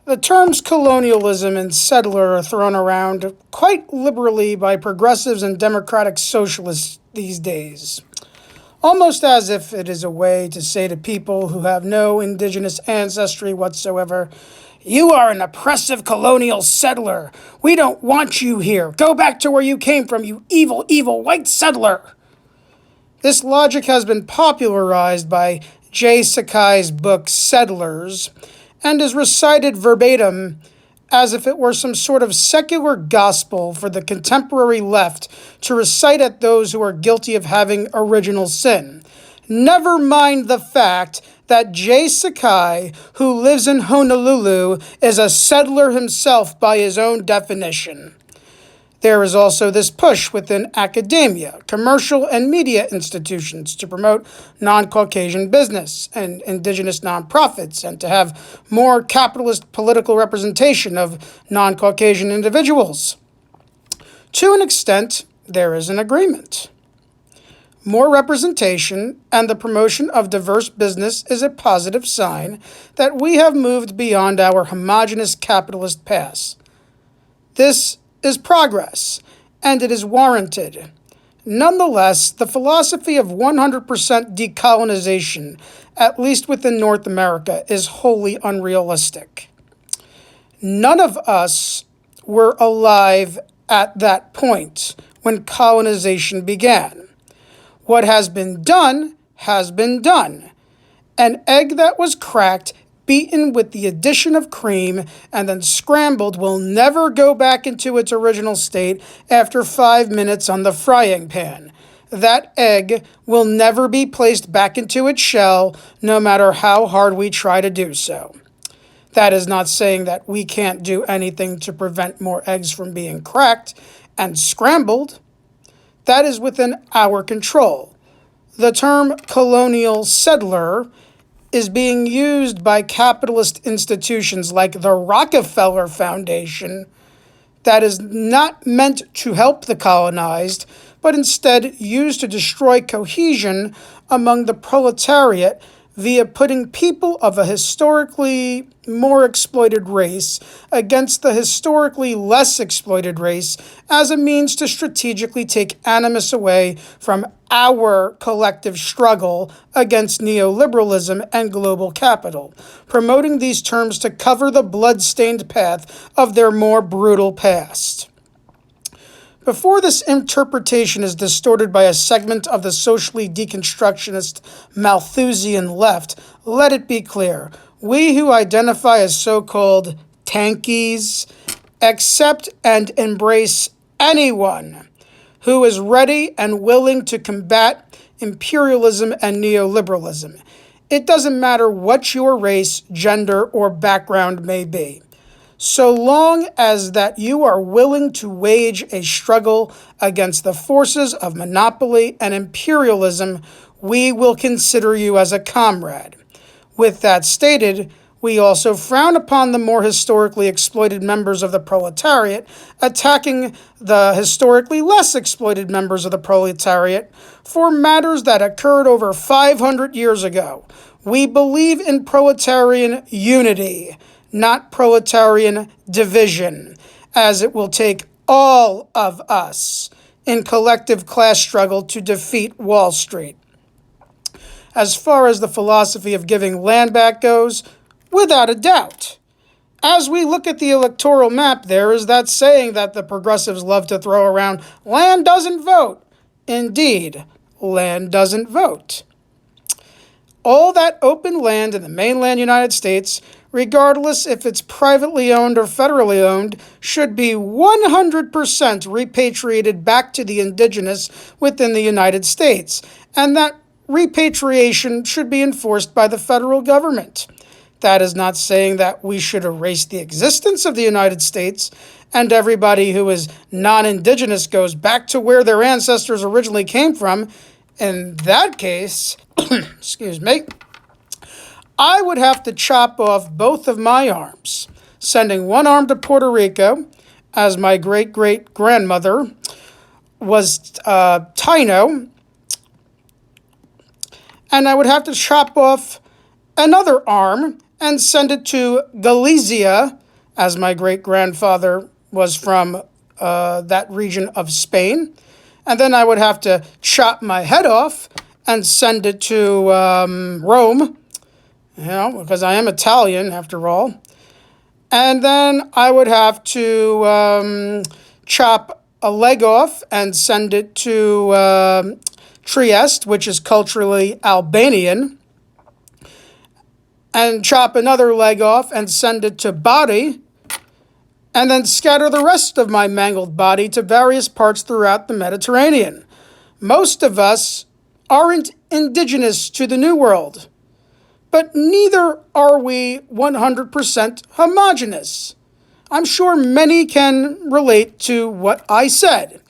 The terms colonialism and settler are thrown around quite liberally by progressives and democratic socialists these days, almost as if it is a way to say to people who have no indigenous ancestry whatsoever, "You are an oppressive colonial settler. We don't want you here. Go back to where you came from, you evil, evil white settler." This logic has been popularized by J. Sakai's book Settlers, and is recited verbatim as if it were some sort of secular gospel for the contemporary left to recite at those who are guilty of having original sin. Never mind the fact that J. Sakai, who lives in Honolulu, is a settler himself by his own definition. There is also this push within academia, commercial and media institutions to promote non-Caucasian business and indigenous nonprofits and to have more capitalist political representation of non-Caucasian individuals. To an extent, there is an agreement. More representation and the promotion of diverse business is a positive sign that we have moved beyond our homogenous capitalist past. This is progress, and it is warranted. Nonetheless, the philosophy of 100% decolonization, at least within North America, is wholly unrealistic. None of us were alive at that point when colonization began. What has been done has been done. An egg that was cracked, beaten with the addition of cream, and then scrambled will never go back into its original state after 5 minutes on the frying pan. That egg will never be placed back into its shell, no matter how hard we try to do so. That is not saying that we can't do anything to prevent more eggs from being cracked and scrambled. That is within our control. The term colonial settler is being used by capitalist institutions like the Rockefeller Foundation that is not meant to help the colonized, but instead used to destroy cohesion among the proletariat via putting people of a historically more exploited race against the historically less exploited race as a means to strategically take animus away from our collective struggle against neoliberalism and global capital, promoting these terms to cover the blood-stained path of their more brutal past. Before this interpretation is distorted by a segment of the socially deconstructionist Malthusian left, let it be clear, we who identify as so-called tankies accept and embrace anyone who is ready and willing to combat imperialism and neoliberalism. It doesn't matter what your race, gender, or background may be. So long as that you are willing to wage a struggle against the forces of monopoly and imperialism, we will consider you as a comrade. With that stated, we also frown upon the more historically exploited members of the proletariat attacking the historically less exploited members of the proletariat for matters that occurred over 500 years ago. We believe in proletarian unity, not proletarian division, as it will take all of us in collective class struggle to defeat Wall Street. As far as the philosophy of giving land back goes, without a doubt. As we look at the electoral map, there is that saying that the progressives love to throw around, land doesn't vote. Indeed, land doesn't vote. All that open land in the mainland United States, regardless if it's privately owned or federally owned, should be 100% repatriated back to the indigenous within the United States, and that repatriation should be enforced by the federal government. That is not saying that we should erase the existence of the United States and everybody who is non-indigenous goes back to where their ancestors originally came from. In that case, excuse me, I would have to chop off both of my arms, sending one arm to Puerto Rico, as my great-great-grandmother was Taino, and I would have to chop off another arm and send it to Galicia, as my great-grandfather was from that region of Spain. And then I would have to chop my head off and send it to Rome, because I am Italian after all. And then I would have to chop a leg off and send it to Trieste, which is culturally Albanian, and chop another leg off and send it to Bari, and then scatter the rest of my mangled body to various parts throughout the Mediterranean. Most of us aren't indigenous to the New World, but neither are we 100% homogenous. I'm sure many can relate to what I said.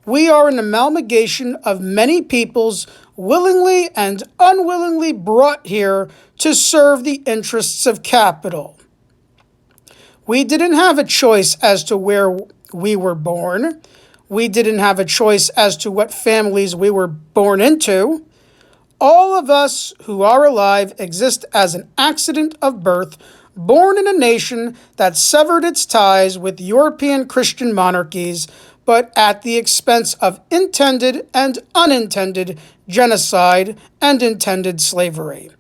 We are an amalgamation of many peoples willingly and unwillingly brought here to serve the interests of capital. We didn't have a choice as to where we were born. We didn't have a choice as to what families we were born into. All of us who are alive exist as an accident of birth, born in a nation that severed its ties with European Christian monarchies, but at the expense of intended and unintended genocide and intended slavery.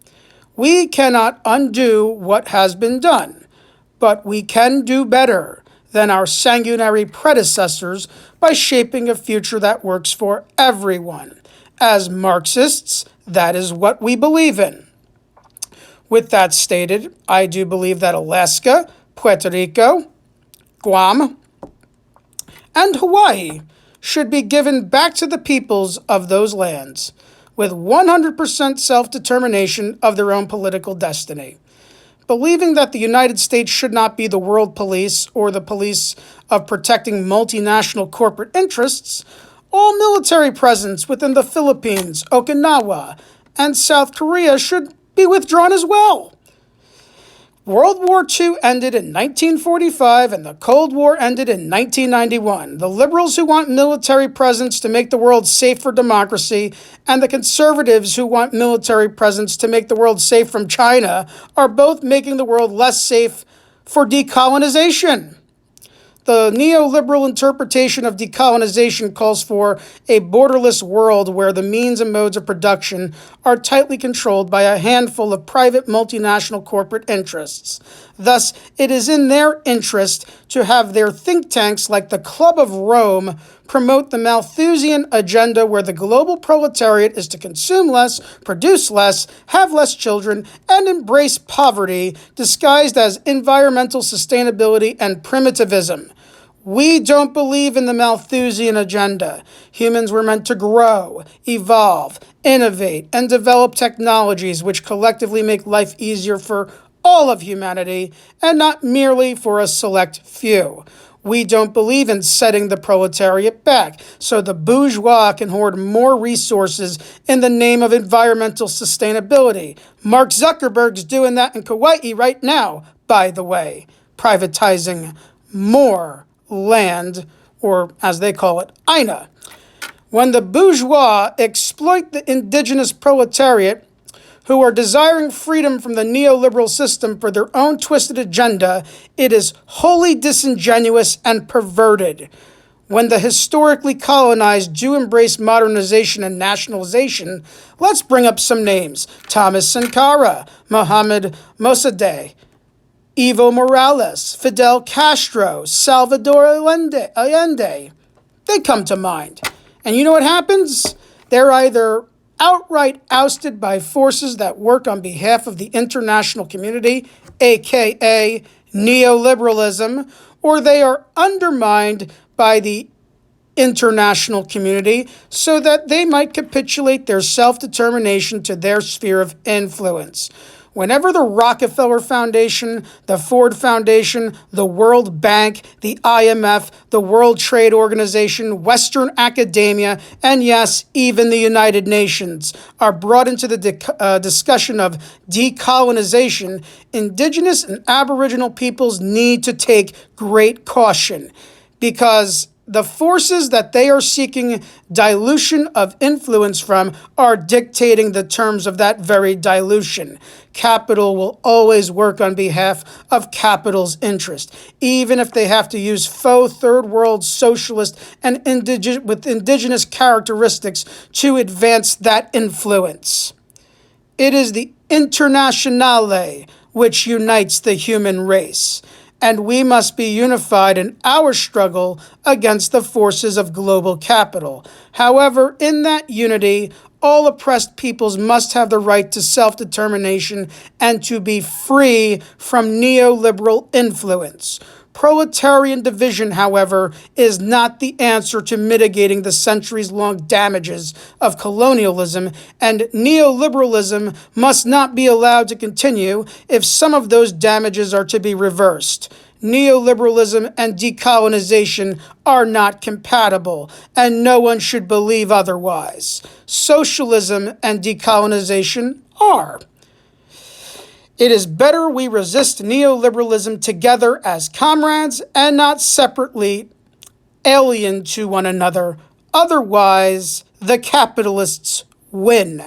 We cannot undo what has been done, but we can do better than our sanguinary predecessors by shaping a future that works for everyone. As Marxists, that is what we believe in. With that stated, I do believe that Alaska, Puerto Rico, Guam, and Hawaii should be given back to the peoples of those lands with 100% self-determination of their own political destiny. Believing that the United States should not be the world police or the police of protecting multinational corporate interests, all military presence within the Philippines, Okinawa, and South Korea should be withdrawn as well. World War II ended in 1945 and the Cold War ended in 1991. The liberals who want military presence to make the world safe for democracy and the conservatives who want military presence to make the world safe from China are both making the world less safe for decolonization. The neoliberal interpretation of decolonization calls for a borderless world where the means and modes of production are tightly controlled by a handful of private multinational corporate interests. Thus, it is in their interest to have their think tanks like the Club of Rome promote the Malthusian agenda where the global proletariat is to consume less, produce less, have less children, and embrace poverty disguised as environmental sustainability and primitivism. We don't believe in the Malthusian agenda. Humans were meant to grow, evolve, innovate, and develop technologies which collectively make life easier for all of humanity and not merely for a select few. We don't believe in setting the proletariat back so the bourgeois can hoard more resources in the name of environmental sustainability. Mark Zuckerberg's doing that in Kuwait right now, by the way, privatizing more land, or as they call it, Aina. When the bourgeois exploit the indigenous proletariat, who are desiring freedom from the neoliberal system for their own twisted agenda, it is wholly disingenuous and perverted. When the historically colonized do embrace modernization and nationalization, let's bring up some names. Thomas Sankara, Mohamed Mossadegh, Evo Morales, Fidel Castro, Salvador Allende. They come to mind. And you know what happens? They're either outright ousted by forces that work on behalf of the international community, aka neoliberalism, or they are undermined by the international community so that they might capitulate their self-determination to their sphere of influence. Whenever the Rockefeller Foundation, the Ford Foundation, the World Bank, the IMF, the World Trade Organization, Western academia, and yes, even the United Nations are brought into the discussion of decolonization, indigenous and aboriginal peoples need to take great caution because The forces that they are seeking dilution of influence from are dictating the terms of that very dilution. Capital will always work on behalf of capital's interest, even if they have to use faux third world socialist and with indigenous characteristics to advance that influence. It is the internationale which unites the human race, and we must be unified in our struggle against the forces of global capital. However, in that unity, all oppressed peoples must have the right to self-determination and to be free from neoliberal influence. Proletarian division, however, is not the answer to mitigating the centuries-long damages of colonialism, and neoliberalism must not be allowed to continue if some of those damages are to be reversed. Neoliberalism and decolonization are not compatible, and no one should believe otherwise. Socialism and decolonization are. It is better we resist neoliberalism together as comrades and not separately, alien to one another. Otherwise, the capitalists win.